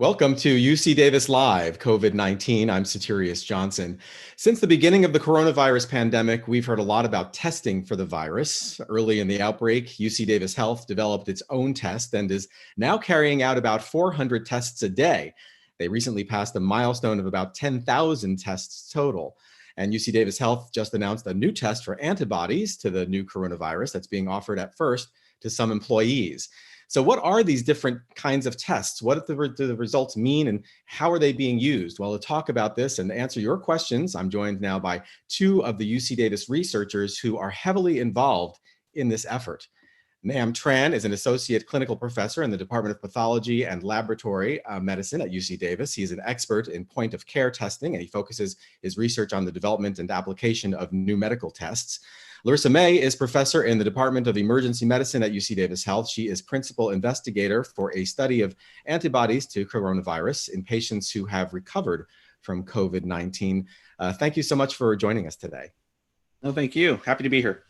Welcome to UC Davis Live, COVID-19. I'm Satirius Johnson. Since the beginning of the coronavirus pandemic, we've heard a lot about testing for the virus. Early in the outbreak, UC Davis Health developed its own test and is now carrying out about 400 tests a day. They recently passed a milestone of about 10,000 tests total. And UC Davis Health just announced a new test for antibodies to the new coronavirus that's being offered at first to some employees. So what are these different kinds of tests? What do the results mean and how are they being used? Well, to talk about this and answer your questions, I'm joined now by two of the UC Davis researchers who are heavily involved in this effort. Ma'am Tran is an associate clinical professor in the Department of Pathology and Laboratory Medicine at UC Davis. He is an expert in point of care testing, and he focuses his research on the development and application of new medical tests. Larissa May is professor in the Department of Emergency Medicine at UC Davis Health. She is principal investigator for a study of antibodies to coronavirus in patients who have recovered from COVID-19. Thank you so much for joining us today. No, thank you. Happy to be here.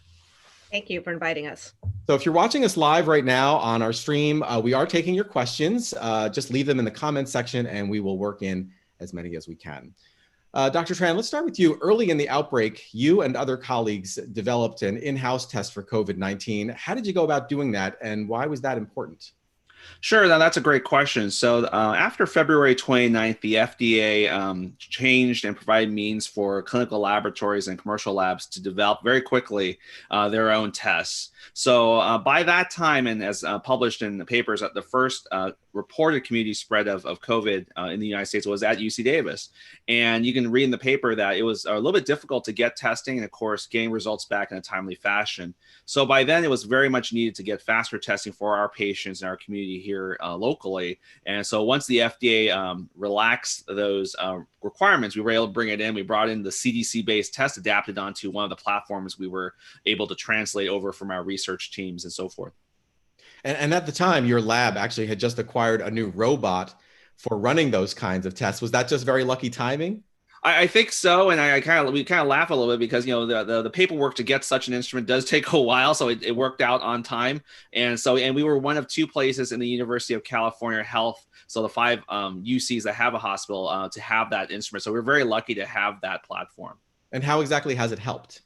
Thank you for inviting us. So if you're watching us live right now on our stream, we are taking your questions. Just leave them in the comments section and we will work in as many as we can. Dr. Tran, let's start with you. Early in the outbreak, you and other colleagues developed an in-house test for COVID-19. How did you go about doing that and why was that important? Sure, that's a great question. So after February 29th, the FDA changed and provided means for clinical laboratories and commercial labs to develop very quickly their own tests. So by that time, and as published in the papers, the first reported community spread of COVID in the United States was at UC Davis. And you can read in the paper that it was a little bit difficult to get testing and, of course, getting results back in a timely fashion. So by then, it was very much needed to get faster testing for our patients and our community here locally. And so once the FDA relaxed those requirements, we were able to bring it in. We brought in the CDC-based test adapted onto one of the platforms we were able to translate over from our research teams and so forth. And at the time, your lab actually had just acquired a new robot for running those kinds of tests. Was that just very lucky timing? I think so, and we kind of laugh a little bit because the paperwork to get such an instrument does take a while, so it worked out on time, and we were one of two places in the University of California Health, so the 5 UCs that have a hospital to have that instrument. So we're very lucky to have that platform. And how exactly has it helped?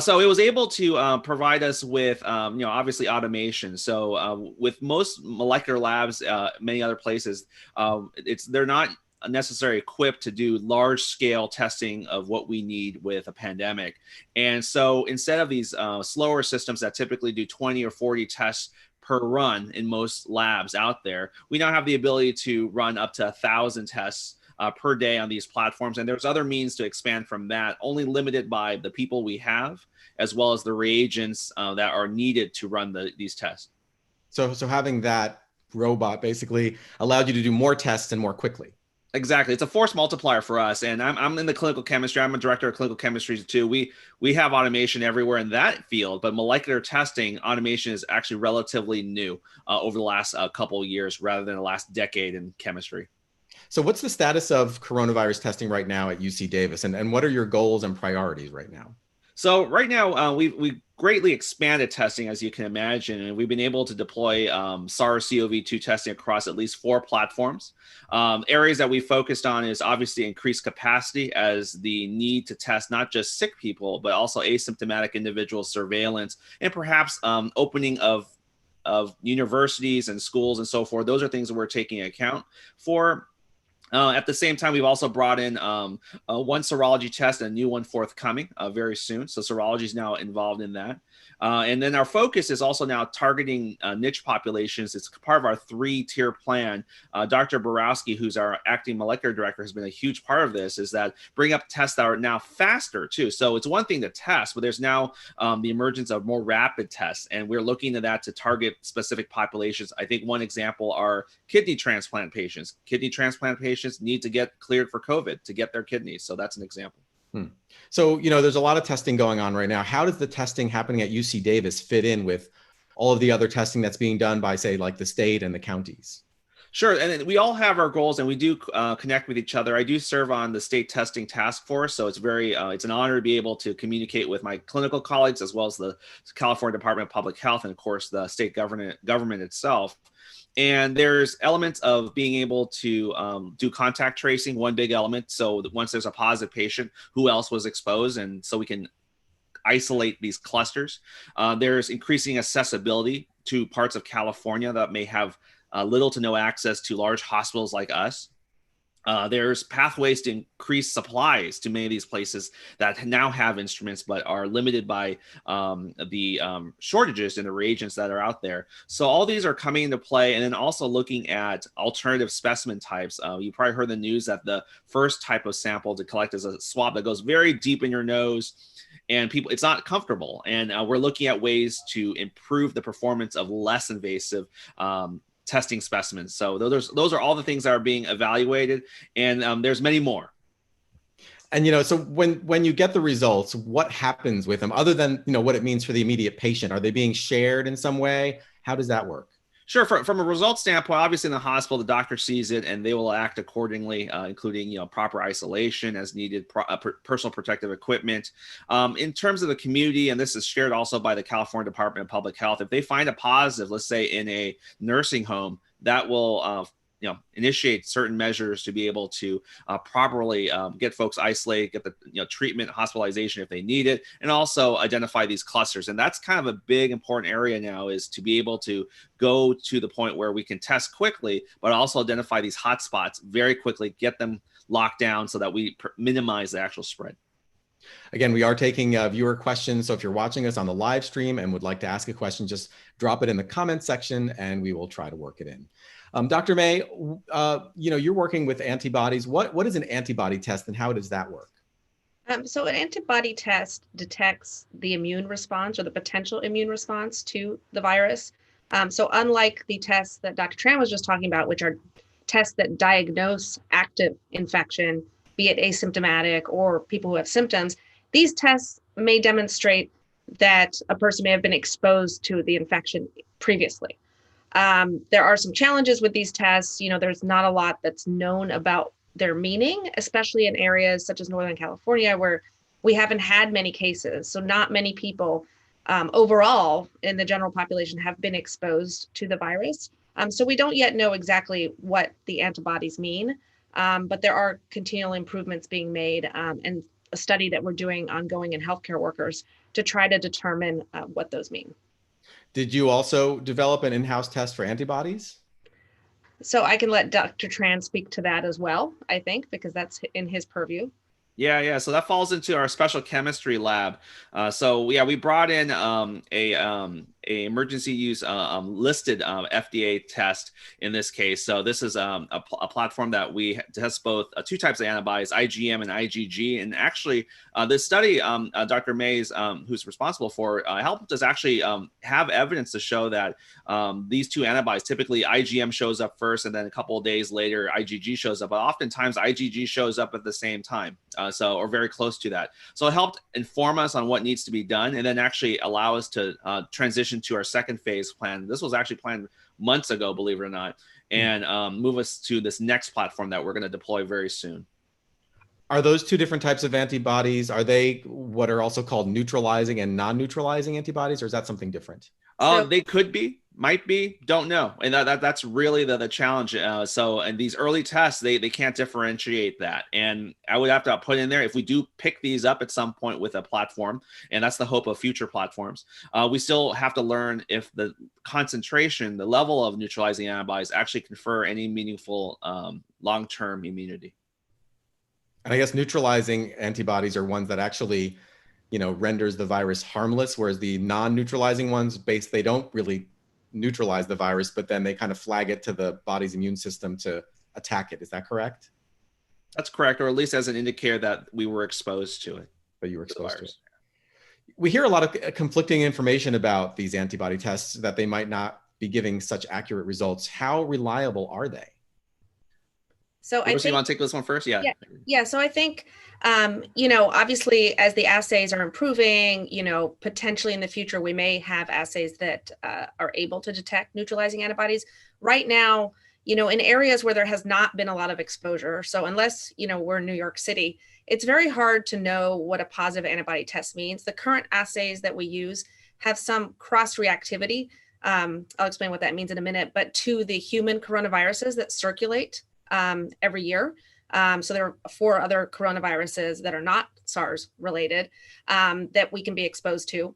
So it was able to provide us with, obviously automation. So with most molecular labs, many other places, they're not necessarily equipped to do large scale testing of what we need with a pandemic. And so instead of these slower systems that typically do 20 or 40 tests per run in most labs out there, we now have the ability to run up to 1,000 tests per day on these platforms. And there's other means to expand from that, only limited by the people we have, as well as the reagents that are needed to run these tests. So having that robot basically allowed you to do more tests and more quickly. Exactly. It's a force multiplier for us. And I'm in the clinical chemistry. I'm a director of clinical chemistry too. We have automation everywhere in that field, but molecular testing automation is actually relatively new over the last couple of years rather than the last decade in chemistry. So what's the status of coronavirus testing right now at UC Davis, and what are your goals and priorities right now? So right now, we greatly expanded testing, as you can imagine, and we've been able to deploy SARS-CoV-2 testing across at least 4 platforms. Areas that we focused on is obviously increased capacity as the need to test not just sick people, but also asymptomatic individual surveillance, and perhaps opening of universities and schools and so forth. Those are things that we're taking account for. At the same time, we've also brought in one serology test and a new one forthcoming very soon. So serology is now involved in that. And then our focus is also now targeting niche populations. It's part of our 3-tier plan. Dr. Borowski, who's our acting molecular director, has been a huge part of this, is that bring up tests that are now faster too. So it's one thing to test, but there's now the emergence of more rapid tests. And we're looking at that to target specific populations. I think one example are kidney transplant patients. Kidney transplant patients need to get cleared for COVID to get their kidneys. So that's an example. So, there's a lot of testing going on right now. How does the testing happening at UC Davis fit in with all of the other testing that's being done by, say, like the state and the counties? Sure. And we all have our goals and we do connect with each other. I do serve on the state testing task force. So it's it's an honor to be able to communicate with my clinical colleagues as well as the California Department of Public Health and, of course, the state government itself. And there's elements of being able to do contact tracing, one big element. So that once there's a positive patient, who else was exposed? And so we can isolate these clusters. There's increasing accessibility to parts of California that may have little to no access to large hospitals like us. There's pathways to increase supplies to many of these places that now have instruments but are limited by the shortages in the reagents that are out there. So all these are coming into play, and then also looking at alternative specimen types. You probably heard the news that the first type of sample to collect is a swab that goes very deep in your nose, and people, it's not comfortable. And we're looking at ways to improve the performance of less invasive testing specimens. So those are all the things that are being evaluated, and there's many more. And, so when you get the results, what happens with them other than, what it means for the immediate patient? Are they being shared in some way? How does that work? Sure. From a results standpoint, obviously in the hospital, the doctor sees it and they will act accordingly, including proper isolation as needed, personal protective equipment. In terms of the community, and this is shared also by the California Department of Public Health, if they find a positive, let's say in a nursing home, that will initiate certain measures to be able to properly get folks isolated, get the treatment, hospitalization if they need it, and also identify these clusters. And that's kind of a big important area now, is to be able to go to the point where we can test quickly, but also identify these hotspots very quickly, get them locked down so that we minimize the actual spread. Again, we are taking viewer questions. So if you're watching us on the live stream and would like to ask a question, just drop it in the comments section and we will try to work it in. Dr. May, you're working with antibodies. What is an antibody test and how does that work? So an antibody test detects the immune response or the potential immune response to the virus. So unlike the tests that Dr. Tran was just talking about, which are tests that diagnose active infection, be it asymptomatic or people who have symptoms, these tests may demonstrate that a person may have been exposed to the infection previously. There are some challenges with these tests. There's not a lot that's known about their meaning, especially in areas such as Northern California, where we haven't had many cases. So not many people overall in the general population have been exposed to the virus. So we don't yet know exactly what the antibodies mean, but there are continual improvements being made, and a study that we're doing ongoing in healthcare workers to try to determine what those mean. Did you also develop an in-house test for antibodies? So I can let Dr. Tran speak to that as well, I think, because that's in his purview. Yeah. So that falls into our special chemistry lab. We brought in a emergency use listed FDA test in this case. So this is a platform that we test both two types of antibodies, IgM and IgG. And actually, this study, Dr. May's, who's responsible for, helped us actually have evidence to show that these two antibodies, typically IgM shows up first, and then a couple of days later, IgG shows up. But oftentimes, IgG shows up at the same time. Or very close to that. So it helped inform us on what needs to be done, and then actually allow us to transition to our second phase plan. This was actually planned months ago, believe it or not, and move us to this next platform that we're going to deploy very soon. Are those two different types of antibodies? Are they what are also called neutralizing and non-neutralizing antibodies, or is that something different? They could be, might be, don't know. And that's really the challenge. And these early tests, they can't differentiate that. And I would have to put in there, if we do pick these up at some point with a platform, and that's the hope of future platforms, we still have to learn if the concentration, the level of neutralizing antibodies actually confer any meaningful long-term immunity. And I guess neutralizing antibodies are ones that actually, renders the virus harmless, whereas the non-neutralizing ones, they don't really neutralize the virus, but then they kind of flag it to the body's immune system to attack it. Is that correct? That's correct, or at least as an indicator that we were exposed to it. But you were exposed to it. We hear a lot of conflicting information about these antibody tests, that they might not be giving such accurate results. How reliable are they? So I think, you want to take this one first? Yeah. So I think, obviously as the assays are improving, potentially in the future, we may have assays that are able to detect neutralizing antibodies. Right now, in areas where there has not been a lot of exposure. So unless, we're in New York City, it's very hard to know what a positive antibody test means. The current assays that we use have some cross-reactivity I'll explain what that means in a minute, but to the human coronaviruses that circulate every year. So there are 4 other coronaviruses that are not SARS related that we can be exposed to.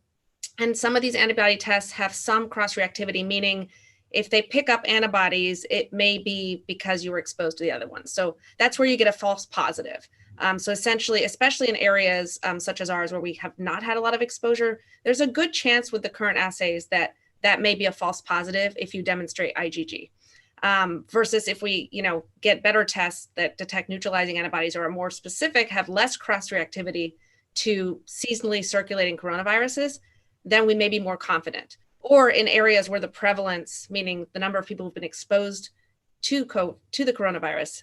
And some of these antibody tests have some cross-reactivity, meaning if they pick up antibodies, it may be because you were exposed to the other ones. So that's where you get a false positive. So essentially, especially in areas such as ours where we have not had a lot of exposure, there's a good chance with the current assays that that may be a false positive if you demonstrate IgG. Versus if we, get better tests that detect neutralizing antibodies or are more specific, have less cross-reactivity to seasonally circulating coronaviruses, then we may be more confident. Or in areas where the prevalence, meaning the number of people who've been exposed to the coronavirus,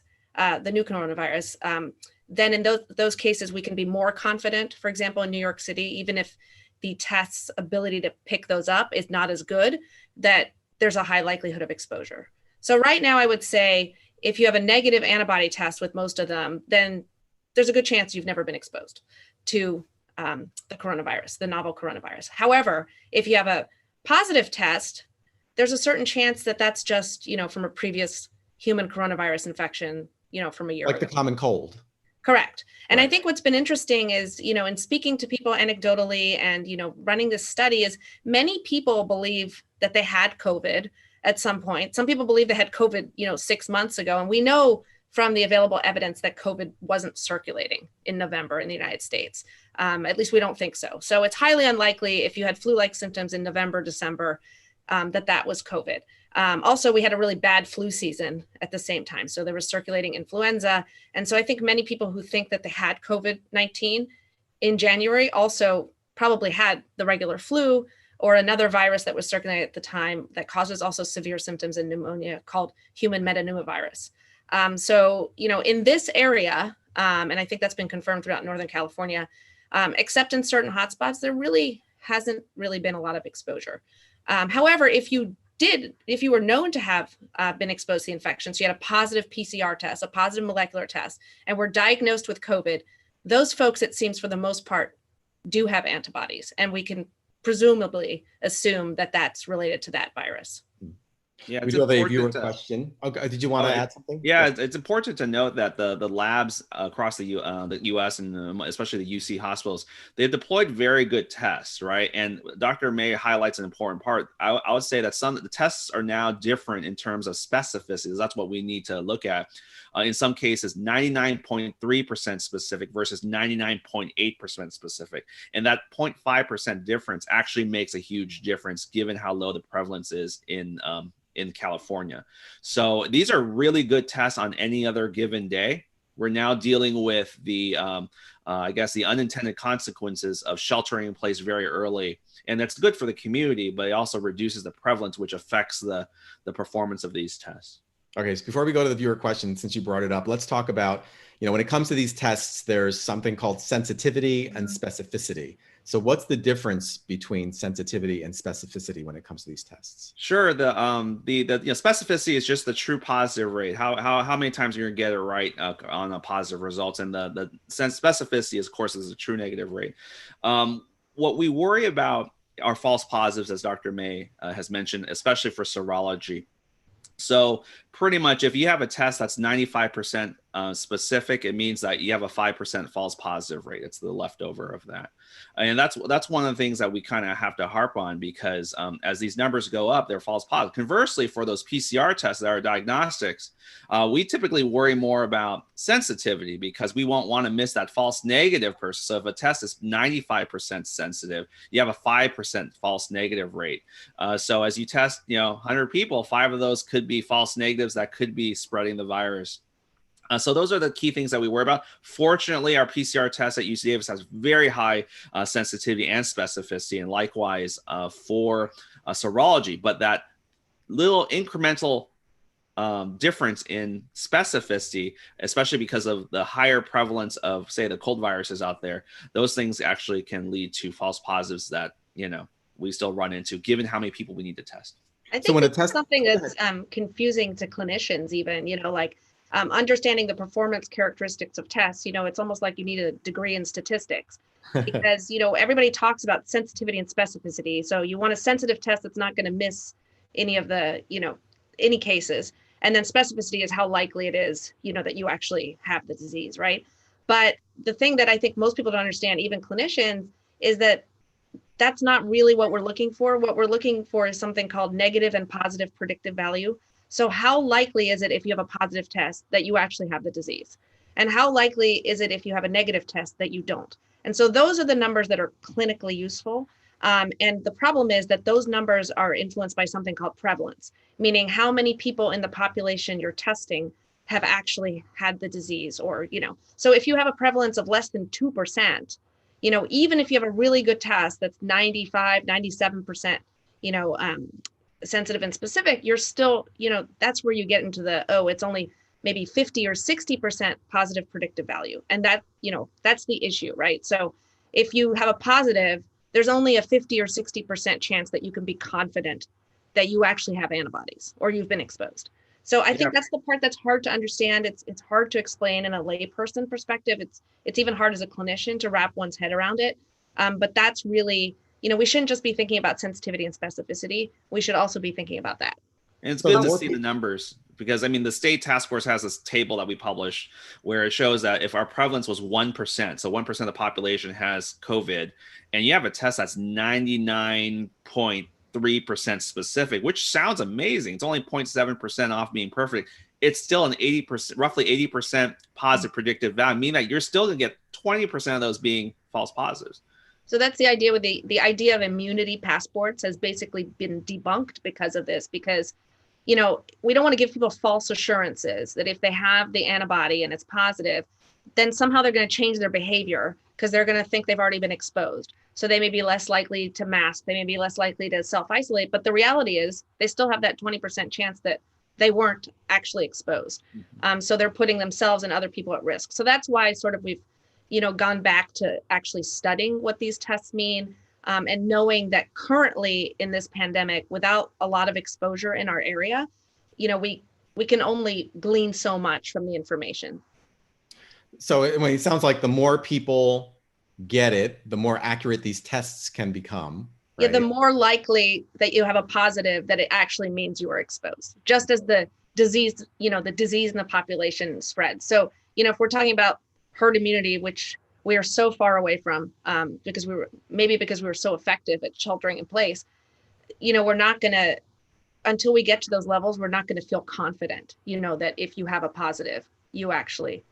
the new coronavirus, then in those cases, we can be more confident. For example, in New York City, even if the test's ability to pick those up is not as good, that there's a high likelihood of exposure. So right now, I would say if you have a negative antibody test with most of them, then there's a good chance you've never been exposed to the coronavirus, the novel coronavirus. However, if you have a positive test, there's a certain chance that that's just, from a previous human coronavirus infection, from a year ago. Like the common cold. Correct. And Right. I think what's been interesting is, in speaking to people anecdotally and, running this study is many people believe that they had COVID at some point. Some people believe they had COVID, 6 months ago. And we know from the available evidence that COVID wasn't circulating in November in the United States. At least we don't think so. So it's highly unlikely if you had flu-like symptoms in November, December, that was COVID. Also, we had a really bad flu season at the same time. So there was circulating influenza. And so I think many people who think that they had COVID-19 in January also probably had the regular flu or another virus that was circulating at the time that causes also severe symptoms and pneumonia called human metapneumovirus. So, in this area, and I think that's been confirmed throughout Northern California, except in certain hotspots, there really hasn't really been a lot of exposure. However, if you were known to have been exposed to the infection, so you had a positive PCR test, a positive molecular test, and were diagnosed with COVID, those folks, it seems for the most part, do have antibodies, and we can presumably assume that that's related to that virus. Yeah, We do have a viewer question. Okay, did you want to add something? Yeah, it's important to note that the labs across the U.S. and especially the UC hospitals, they've deployed very good tests, right? And Dr. May highlights an important part. I would say that some of the tests are now different in terms of specificity. That's what we need to look at. In some cases, 99.3% specific versus 99.8% specific. And that 0.5% difference actually makes a huge difference given how low the prevalence is in California. So these are really good tests on any other given day. We're now dealing with the, I guess, the unintended consequences of sheltering in place very early. And that's good for the community, but it also reduces the prevalence, which affects the performance of these tests. Okay, so before we go to the viewer question, since you brought it up, let's talk about, when it comes to these tests, there's something called sensitivity and specificity. So what's the difference between sensitivity and specificity when it comes to these tests? Sure. The specificity is just the true positive rate. How many times you're gonna get it right on a positive results, and the specificity, of course, is the true negative rate. What we worry about are false positives, as Dr. May has mentioned, especially for serology. So pretty much if you have a test that's 95% specific, it means that you have a 5% false positive rate. It's the leftover of that. And that's one of the things that we kind of have to harp on, because as these numbers go up, they're false positive. Conversely, for those PCR tests that are diagnostics, we typically worry more about sensitivity, because we won't want to miss that false negative person. So if a test is 95% sensitive, you have a 5% false negative rate. So as you test, 100 people, 5 of those could be false negatives that could be spreading the virus. So those are the key things that we worry about. Fortunately, our PCR test at UC Davis has very high sensitivity and specificity, and likewise for serology. But that little incremental difference in specificity, especially because of the higher prevalence of, say, the cold viruses out there, those things actually can lead to false positives that, we still run into, given how many people we need to test. I think that's something that's confusing to clinicians even, understanding the performance characteristics of tests. It's almost like you need a degree in statistics. because, everybody talks about sensitivity and specificity. So you want a sensitive test that's not going to miss any of the, any cases. And then specificity is how likely it is, that you actually have the disease, right? But the thing that I think most people don't understand, even clinicians, is that that's not really what we're looking for. What we're looking for is something called negative and positive predictive value. So how likely is it if you have a positive test that you actually have the disease? And how likely is it if you have a negative test that you don't? And so those are the numbers that are clinically useful. And the problem is that those numbers are influenced by something called prevalence, meaning how many people in the population you're testing have actually had the disease, or, so if you have a prevalence of less than 2%, even if you have a really good test that's 95, 97%, sensitive and specific, you're still, that's where you get into the, it's only maybe 50 or 60% positive predictive value. And that, that's the issue, right? So if you have a positive, there's only a 50 or 60% chance that you can be confident that you actually have antibodies or you've been exposed. So I think that's the part that's hard to understand. It's hard to explain in a layperson perspective. It's even hard as a clinician to wrap one's head around it. But that's really, we shouldn't just be thinking about sensitivity and specificity. We should also be thinking about that. And it's good to see the numbers, because the state task force has this table that we publish where it shows that if our prevalence was 1%, so 1% of the population has COVID, and you have a test that's 99.3% specific, which sounds amazing. It's only 0.7% off being perfect. It's still an 80%, roughly 80% positive predictive value, meaning that you're still going to get 20% of those being false positives. So that's the idea with the idea of immunity passports has basically been debunked because of this, because we don't want to give people false assurances that if they have the antibody and it's positive, then somehow they're going to change their behavior because they're going to think they've already been exposed. So they may be less likely to mask, they may be less likely to self-isolate, but the reality is they still have that 20% chance that they weren't actually exposed. So they're putting themselves and other people at risk. So that's why sort of we've, gone back to actually studying what these tests mean, and knowing that currently in this pandemic, without a lot of exposure in our area, we can only glean so much from the information. So it sounds like the more people get it, the more accurate these tests can become. Right? Yeah, the more likely that you have a positive that it actually means you are exposed, just as the disease, the disease in the population spreads. So, if we're talking about herd immunity, which we are so far away from, because we were so effective at sheltering in place, we're not going to, until we get to those levels, we're not going to feel confident, that if you have a positive, you actually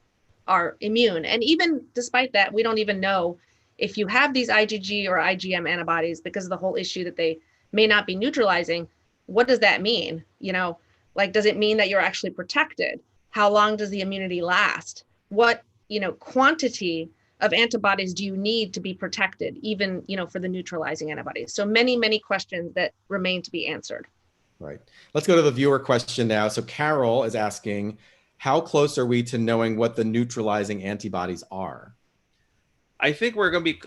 are immune. And even despite that, we don't even know if you have these IgG or IgM antibodies, because of the whole issue that they may not be neutralizing. What does that mean? Does it mean that you're actually protected? How long does the immunity last? What, quantity of antibodies do you need to be protected, even, for the neutralizing antibodies? So many, many questions that remain to be answered. Right. Let's go to the viewer question now. So Carol is asking, how close are we to knowing what the neutralizing antibodies are? I think we're going to be,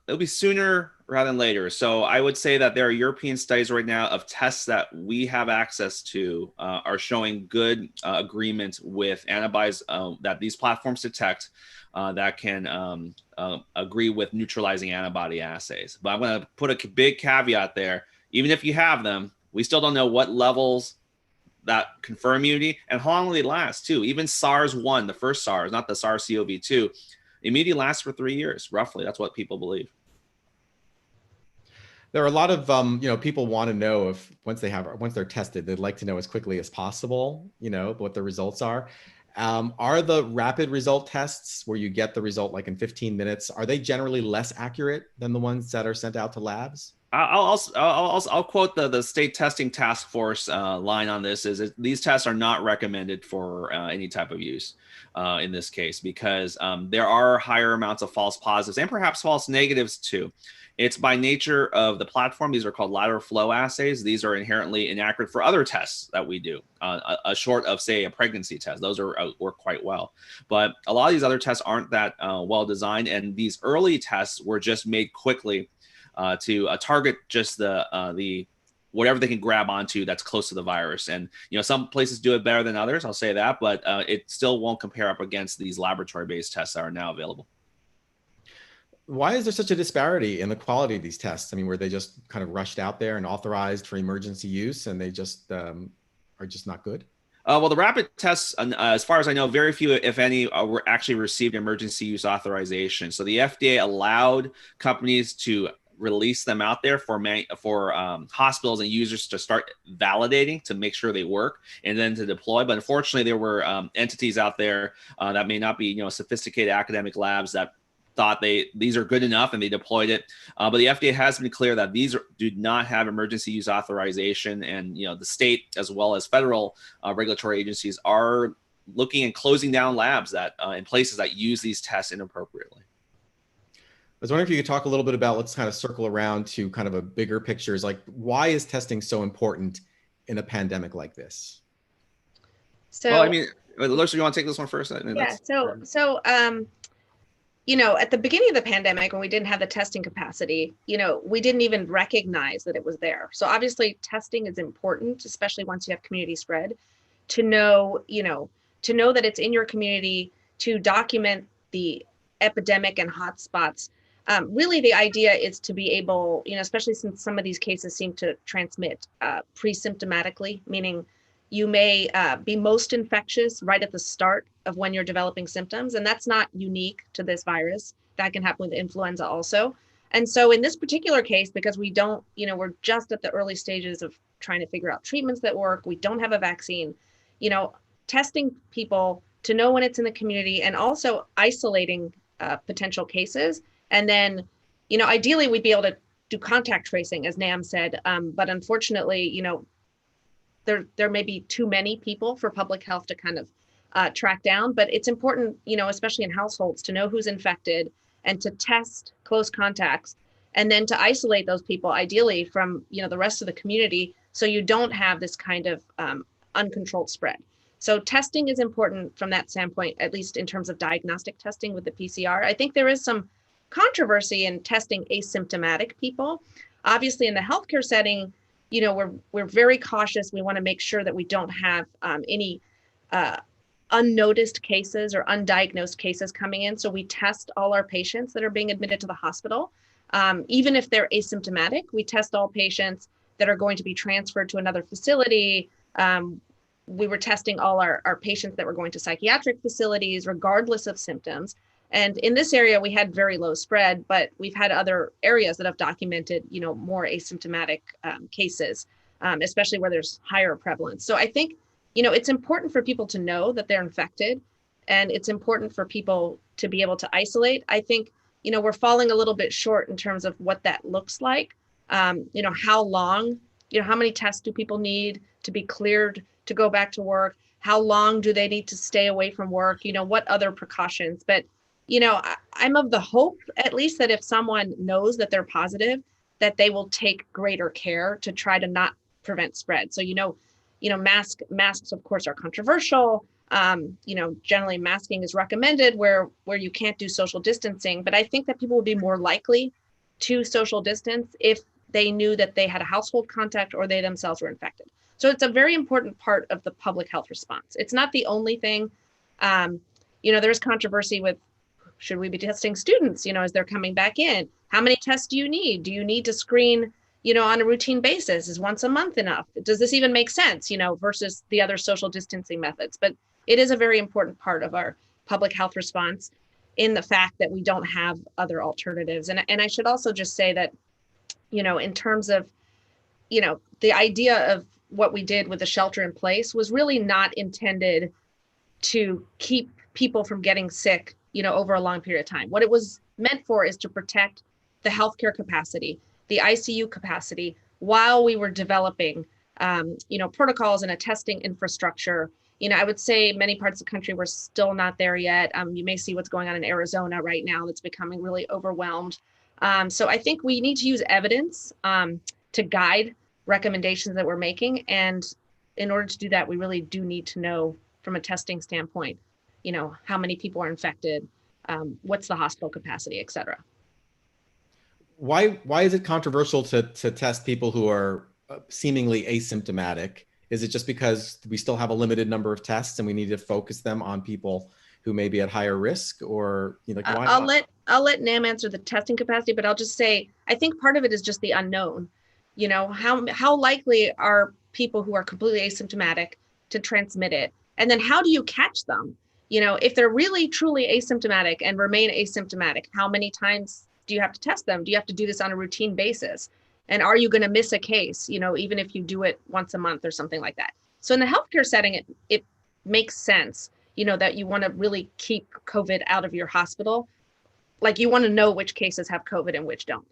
it'll be sooner rather than later. So I would say that there are European studies right now of tests that we have access to are showing good agreement with antibodies that these platforms detect that can agree with neutralizing antibody assays. But I'm going to put a big caveat there. Even if you have them, we still don't know what levels that confer immunity and how long they last too. Even SARS-1, the first SARS, not the SARS-CoV-2, immunity lasts for 3 years, roughly. That's what people believe. There are a lot of, people want to know if once they're tested, they'd like to know as quickly as possible, what the results are. Are the rapid result tests where you get the result like in 15 minutes, are they generally less accurate than the ones that are sent out to labs? I'll quote the state testing task force line on this is these tests are not recommended for any type of use in this case, because there are higher amounts of false positives and perhaps false negatives too. It's by nature of the platform. These are called lateral flow assays. These are inherently inaccurate for other tests that we do, short of, say, a pregnancy test. Those work quite well. But a lot of these other tests aren't that well designed. And these early tests were just made quickly to target just the whatever they can grab onto that's close to the virus. And, some places do it better than others, I'll say that, but it still won't compare up against these laboratory-based tests that are now available. Why is there such a disparity in the quality of these tests? I mean, were they just kind of rushed out there and authorized for emergency use, and they just are just not good? Well, the rapid tests, as far as I know, very few, if any, were actually received emergency use authorization. So the FDA allowed companies to release them out there for hospitals and users to start validating to make sure they work and then to deploy. But unfortunately, there were entities out there that may not be, sophisticated academic labs that thought these are good enough and they deployed it. But the FDA has been clear that these do not have emergency use authorization, and the state as well as federal regulatory agencies are looking and closing down labs that in places that use these tests inappropriately. I was wondering if you could talk a little bit about, let's kind of circle around to kind of a bigger picture, is like, why is testing so important in a pandemic like this? So, well, I mean, Larissa, you want to take this one first? Yeah. At the beginning of the pandemic, when we didn't have the testing capacity, we didn't even recognize that it was there. So obviously testing is important, especially once you have community spread, to know that it's in your community, to document the epidemic and hotspots. Really, the idea is to be able, especially since some of these cases seem to transmit pre-symptomatically, meaning you may be most infectious right at the start of when you're developing symptoms. And that's not unique to this virus. That can happen with influenza also. And so in this particular case, because we don't, we're just at the early stages of trying to figure out treatments that work, we don't have a vaccine, testing people to know when it's in the community and also isolating potential cases. And then, ideally we'd be able to do contact tracing, as Nam said. But unfortunately, there may be too many people for public health to kind of track down, but it's important, especially in households, to know who's infected and to test close contacts, and then to isolate those people ideally from, the rest of the community, so you don't have this kind of uncontrolled spread. So testing is important from that standpoint, at least in terms of diagnostic testing with the PCR. I think there is some controversy in testing asymptomatic people. Obviously, in the healthcare setting, we're very cautious. We want to make sure that we don't have any unnoticed cases or undiagnosed cases coming in. So we test all our patients that are being admitted to the hospital. Even if they're asymptomatic, we test all patients that are going to be transferred to another facility. We were testing all our patients that were going to psychiatric facilities, regardless of symptoms. And in this area, we had very low spread, but we've had other areas that have documented, more asymptomatic cases, especially where there's higher prevalence. So I think, it's important for people to know that they're infected, and it's important for people to be able to isolate. I think, we're falling a little bit short in terms of what that looks like. How long, how many tests do people need to be cleared to go back to work? How long do they need to stay away from work? What other precautions? But I'm of the hope, at least, that if someone knows that they're positive, that they will take greater care to try to not prevent spread. So, masks, of course, are controversial. Generally masking is recommended where you can't do social distancing. But I think that people would be more likely to social distance if they knew that they had a household contact or they themselves were infected. So it's a very important part of the public health response. It's not the only thing. There's controversy with, should we be testing students, as they're coming back in? How many tests do you need? Do you need to screen, on a routine basis? Is once a month enough? Does this even make sense, versus the other social distancing methods? But it is a very important part of our public health response, in the fact that we don't have other alternatives. And I should also just say that, in terms of, the idea of what we did with the shelter in place was really not intended to keep people from getting sick, over a long period of time. What it was meant for is to protect the healthcare capacity, the ICU capacity, while we were developing, protocols and a testing infrastructure. I would say many parts of the country were still not there yet. You may see what's going on in Arizona right now that's becoming really overwhelmed. So I think we need to use evidence to guide recommendations that we're making. And in order to do that, we really do need to know, from a testing standpoint, how many people are infected, what's the hospital capacity, et cetera. Why is it controversial to test people who are seemingly asymptomatic? Is it just because we still have a limited number of tests and we need to focus them on people who may be at higher risk, or like why I'll not? let Nam answer the testing capacity, but I'll just say I think part of it is just the unknown. How likely are people who are completely asymptomatic to transmit it, and then how do you catch them? If they're really truly asymptomatic and remain asymptomatic, how many times do you have to test them? Do you have to do this on a routine basis? And are you going to miss a case? Even if you do it once a month or something like that. So in the healthcare setting, it makes sense, that you want to really keep COVID out of your hospital. Like you want to know which cases have COVID and which don't.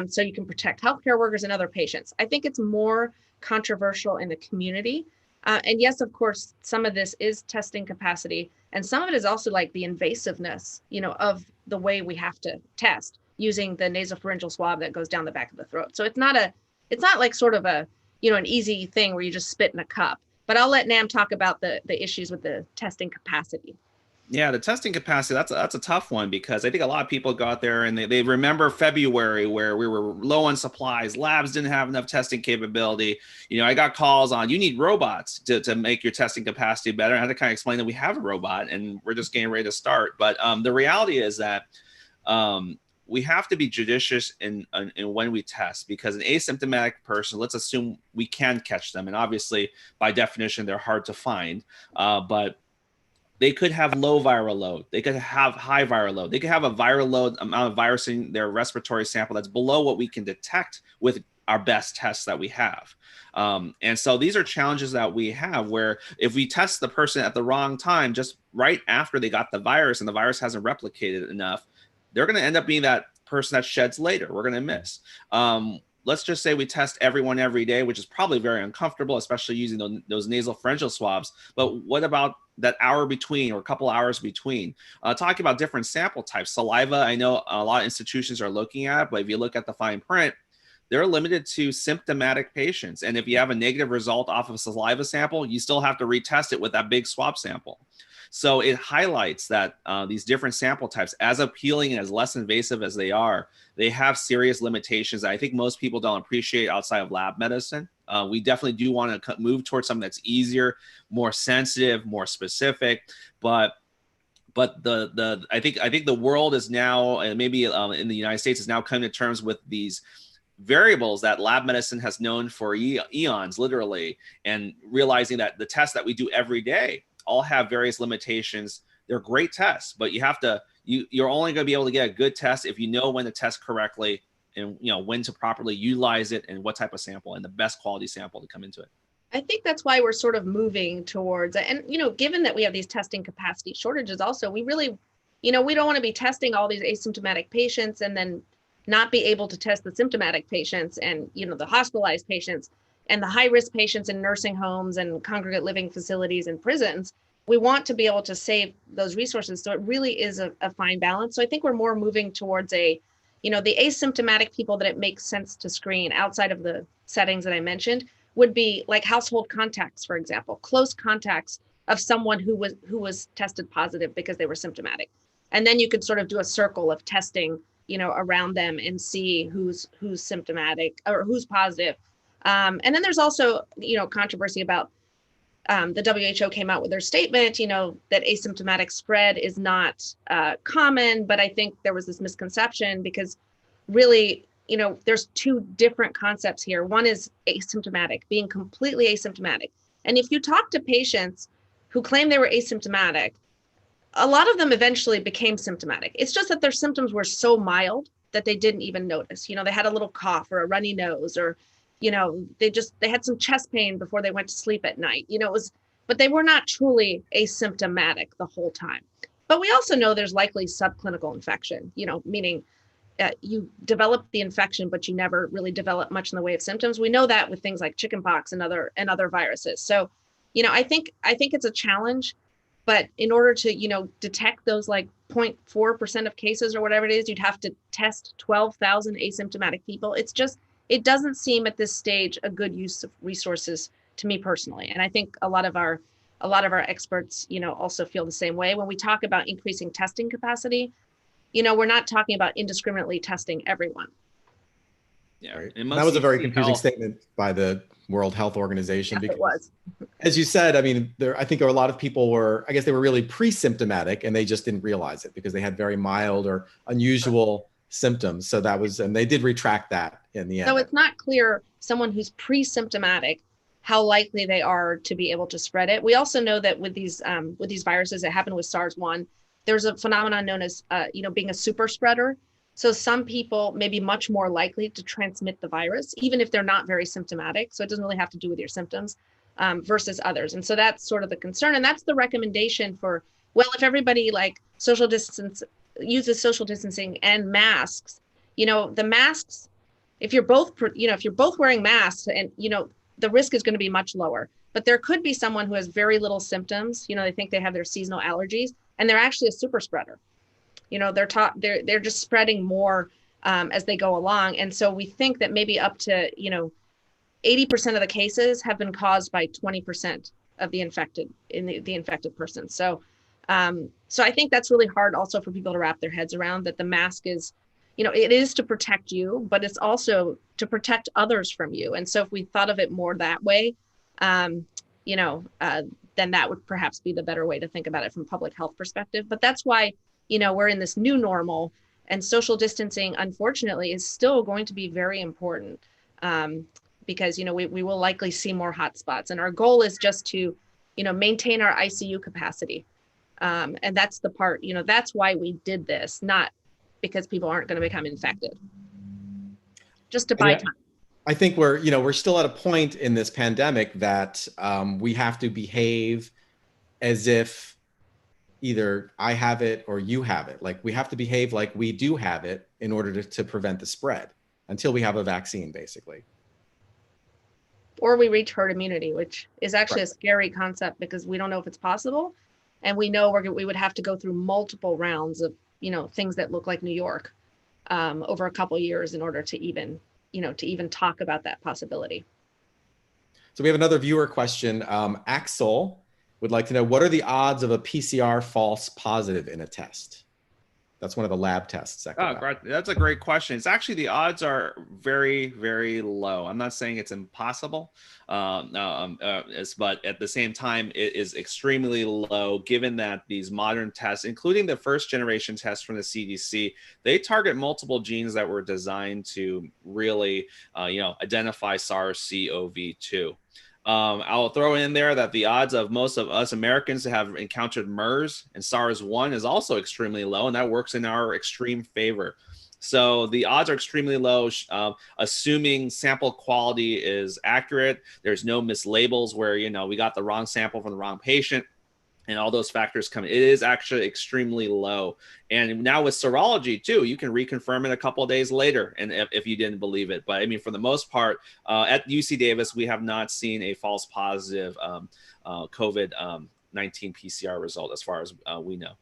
So you can protect healthcare workers and other patients. I think it's more controversial in the community. And yes, of course, some of this is testing capacity. And some of it is also like the invasiveness, of the way we have to test using the nasopharyngeal swab that goes down the back of the throat. So it's not like sort of an easy thing where you just spit in a cup. But I'll let Nam talk about the issues with the testing capacity. Yeah, the testing capacity, that's a tough one, because I think a lot of people go out there and they remember February where we were low on supplies, labs didn't have enough testing capability. I got calls on, you need robots to make your testing capacity better. I had to kind of explain that we have a robot and we're just getting ready to start. But the reality is that we have to be judicious in when we test, because an asymptomatic person, let's assume we can catch them. And obviously, by definition, they're hard to find. But they could have low viral load. They could have high viral load. They could have a viral load amount of virus in their respiratory sample that's below what we can detect with our best tests that we have. And so these are challenges that we have, where if we test the person at the wrong time, just right after they got the virus and the virus hasn't replicated enough, they're going to end up being that person that sheds later. We're going to miss. Let's just say we test everyone every day, which is probably very uncomfortable, especially using those nasal pharyngeal swabs. But what about that hour between, or a couple hours between? Talking about different sample types. Saliva, I know a lot of institutions are looking at, but if you look at the fine print, they're limited to symptomatic patients. And if you have a negative result off of a saliva sample, you still have to retest it with that big swab sample. So it highlights that these different sample types, as appealing and as less invasive as they are, they have serious limitations that I think most people don't appreciate outside of lab medicine. We definitely do want to move towards something that's easier, more sensitive, more specific. But I think the world is now, and maybe in the United States, is now coming to terms with these variables that lab medicine has known for eons, literally, and realizing that the tests that we do every day all have various limitations. They're great tests, but you're only going to be able to get a good test if you know when to test correctly, and when to properly utilize it, and what type of sample, and the best quality sample to come into it. I think that's why we're sort of moving towards, and given that we have these testing capacity shortages also, we really, we don't want to be testing all these asymptomatic patients and then not be able to test the symptomatic patients and the hospitalized patients and the high-risk patients in nursing homes and congregate living facilities and prisons. We want to be able to save those resources. So it really is a fine balance. So I think we're more moving towards the asymptomatic people that it makes sense to screen outside of the settings that I mentioned would be like household contacts, for example, close contacts of someone who was tested positive because they were symptomatic. And then you could sort of do a circle of testing, around them and see who's symptomatic or who's positive. And then there's also, controversy about the WHO came out with their statement, that asymptomatic spread is not common. But I think there was this misconception because really, there's two different concepts here. One is asymptomatic, being completely asymptomatic. And if you talk to patients who claim they were asymptomatic, a lot of them eventually became symptomatic. It's just that their symptoms were so mild that they didn't even notice. They had a little cough or a runny nose, or they had some chest pain before they went to sleep at night. But they were not truly asymptomatic the whole time. But we also know there's likely subclinical infection, meaning you develop the infection, but you never really develop much in the way of symptoms. We know that with things like chickenpox and other viruses. So, I think it's a challenge, but in order to, detect those like 0.4% of cases or whatever it is, you'd have to test 12,000 asymptomatic people. It doesn't seem at this stage a good use of resources to me personally. And I think a lot of our experts, also feel the same way. When we talk about increasing testing capacity, we're not talking about indiscriminately testing everyone. Yeah. Right. And That was a very CDC confusing Health, statement by the World Health Organization, Yes, because it was. as you said, I mean, I think there were a lot of people were, I guess they were really pre-symptomatic and they just didn't realize it because they had very mild or unusual symptoms. So that was, and they did retract that in the end. So it's not clear someone who's pre-symptomatic how likely they are to be able to spread it. We also know that with these viruses that happened with SARS-1, there's a phenomenon known as being a super spreader. So some people may be much more likely to transmit the virus, even if they're not very symptomatic. So it doesn't really have to do with your symptoms versus others. And so that's sort of the concern. And that's the recommendation for, well, if everybody like uses social distancing and masks, the masks, if you're both wearing masks and, the risk is going to be much lower. But there could be someone who has very little symptoms. They think they have their seasonal allergies and they're actually a super spreader. They're just spreading more as they go along. And so we think that maybe up to, 80% of the cases have been caused by 20% of the infected person. So I think that's really hard also for people to wrap their heads around, that the mask is, it is to protect you, but it's also to protect others from you. And so if we thought of it more that way, then that would perhaps be the better way to think about it from a public health perspective. But that's why, we're in this new normal, and social distancing, unfortunately, is still going to be very important because, we will likely see more hotspots. And our goal is just to, maintain our ICU capacity. And that's the part, that's why we did this, not because people aren't going to become infected, just to buy time. I think we're still at a point in this pandemic that we have to behave as if either I have it or you have it. Like, we have to behave like we do have it in order to prevent the spread until we have a vaccine, basically. Or we reach herd immunity, which is actually Right. a scary concept because we don't know if it's possible. And we know we would have to go through multiple rounds of, things that look like New York over a couple of years in order to even talk about that possibility. So we have another viewer question. Axel would like to know, what are the odds of a PCR false positive in a test? That's one of the lab tests. That's a great question. It's actually, the odds are very, very low. I'm not saying it's impossible, but at the same time, it is extremely low, given that these modern tests, including the first generation tests from the CDC, they target multiple genes that were designed to really, identify SARS-CoV-2. I'll throw in there that the odds of most of us Americans to have encountered MERS and SARS-1 is also extremely low, and that works in our extreme favor. So the odds are extremely low, assuming sample quality is accurate. There's no mislabels where, we got the wrong sample from the wrong patient, and all those factors come. It is actually extremely low. And now with serology too, you can reconfirm it a couple of days later, and if you didn't believe it. But I mean, for the most part, at UC Davis, we have not seen a false positive COVID-19 PCR result as far as we know.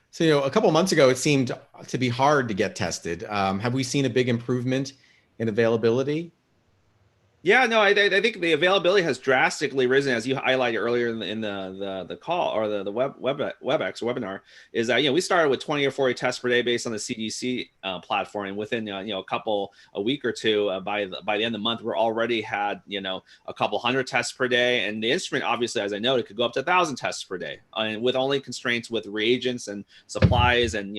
So, a couple of months ago, it seemed to be hard to get tested. Have we seen a big improvement in availability? Yeah, no, I think the availability has drastically risen, as you highlighted earlier in the call or the WebEx or webinar. Is that we started with 20 or 40 tests per day based on the CDC platform, and within a week or two, by the end of the month, we're already had a couple hundred tests per day, and the instrument, obviously, as I noted, could go up to 1,000 tests per day, and with only constraints with reagents and supplies and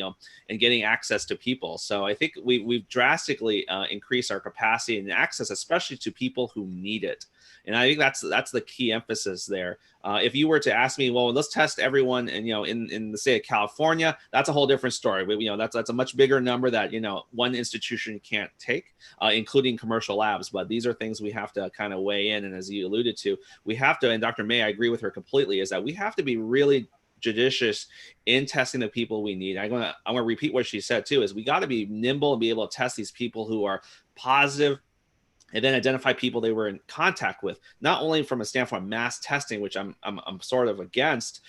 and getting access to people. So I think we've drastically increased our capacity and access, especially to people who need it. And I think that's the key emphasis there. If you were to ask me, well, let's test everyone, and in the state of California, that's a whole different story. That's a much bigger number that one institution can't take, including commercial labs. But these are things we have to kind of weigh in. And as you alluded to, we have to. And Dr. May, I agree with her completely. Is that we have to be really judicious in testing the people we need. I'm gonna repeat what she said too. Is we got to be nimble and be able to test these people who are positive, and then identify people they were in contact with, not only from a standpoint of mass testing, which I'm sort of against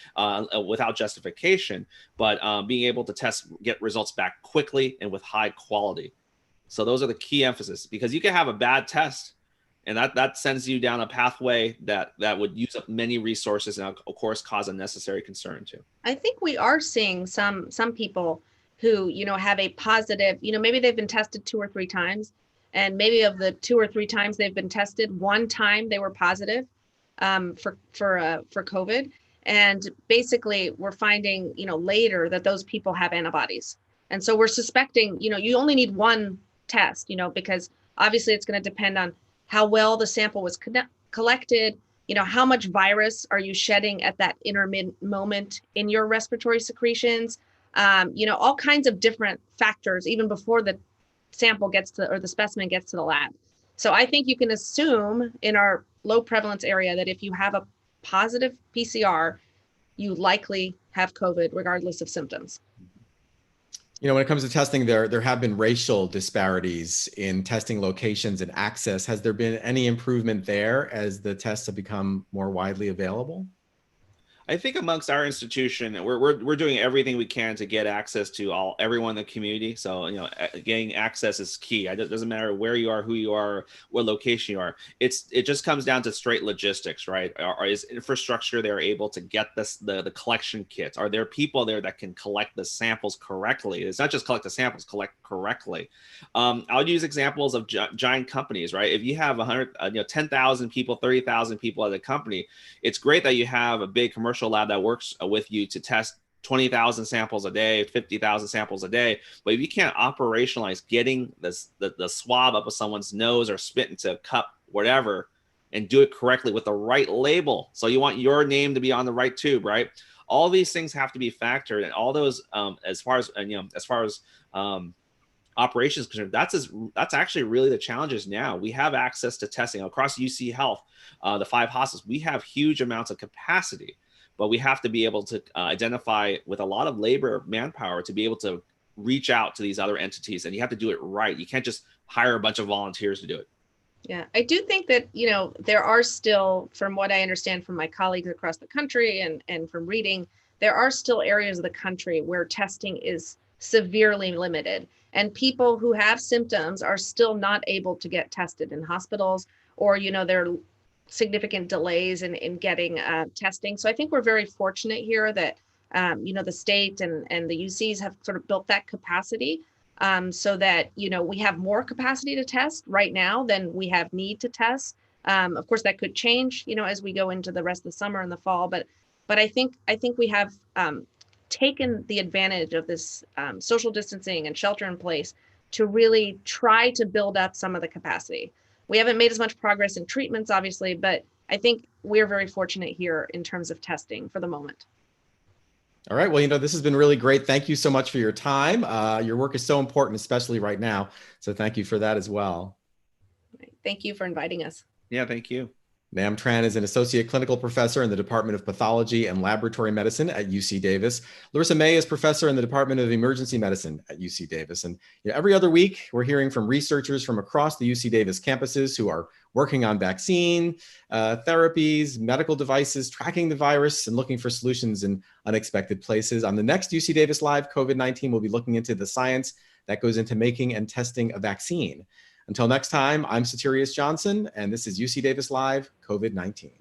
without justification, but being able to get results back quickly and with high quality. So those are the key emphasis, because you can have a bad test, and that sends you down a pathway that would use up many resources and, of course, cause unnecessary concern too. I think we are seeing some people who have a positive, maybe they've been tested 2 or 3 times, And maybe of the 2 or 3 times they've been tested, 1 time they were positive for COVID. And basically we're finding, later that those people have antibodies. And so we're suspecting, you only need 1 test, because obviously it's going to depend on how well the sample was collected, how much virus are you shedding at that intermittent moment in your respiratory secretions, all kinds of different factors, even before the sample gets to, or the specimen gets to the lab. So I think you can assume in our low prevalence area that if you have a positive PCR, you likely have COVID regardless of symptoms. When it comes to testing, there have been racial disparities in testing locations and access. Has there been any improvement there as the tests have become more widely available? I think amongst our institution, we're doing everything we can to get access to everyone in the community. So getting access is key. It doesn't matter where you are, who you are, what location you are. It just comes down to straight logistics, right? Is infrastructure there able to get the collection kits? Are there people there that can collect the samples correctly? It's not just collect the samples, collect correctly. I'll use examples of giant companies, right? If you have 10,000 people, 30,000 people at a company, it's great that you have a big commercial lab that works with you to test 20,000 samples a day, 50,000 samples a day. But if you can't operationalize getting the swab up of someone's nose or spit into a cup, whatever, and do it correctly with the right label. So you want your name to be on the right tube, right? All these things have to be factored, and all those as far as operations concerned, that's actually really the challenges now. We have access to testing across UC Health, the 5 hospitals. We have huge amounts of capacity, but we have to be able to identify with a lot of labor, manpower, to be able to reach out to these other entities. And you have to do it right. You can't just hire a bunch of volunteers to do it. Yeah, I do think that, there are still, from what I understand from my colleagues across the country and from reading, there are still areas of the country where testing is severely limited. And people who have symptoms are still not able to get tested in hospitals, or, there are significant delays in getting testing. So I think we're very fortunate here that, the state and the UCs have sort of built that capacity so that, we have more capacity to test right now than we have need to test. Of course, that could change, as we go into the rest of the summer and the fall. But I think we have taken the advantage of this social distancing and shelter in place to really try to build up some of the capacity. We haven't made as much progress in treatments, obviously, but I think we're very fortunate here in terms of testing for the moment. All right. Well, this has been really great. Thank you so much for your time. Your work is so important, especially right now. So thank you for that as well. Thank you for inviting us. Yeah, thank you. Ma'am Tran is an associate clinical professor in the Department of Pathology and Laboratory Medicine at UC Davis. Larissa May is professor in the Department of Emergency Medicine at UC Davis. And every other week, we're hearing from researchers from across the UC Davis campuses who are working on vaccine, therapies, medical devices, tracking the virus, and looking for solutions in unexpected places. On the next UC Davis Live COVID-19, we'll be looking into the science that goes into making and testing a vaccine. Until next time, I'm Satirius Johnson, and this is UC Davis Live COVID-19.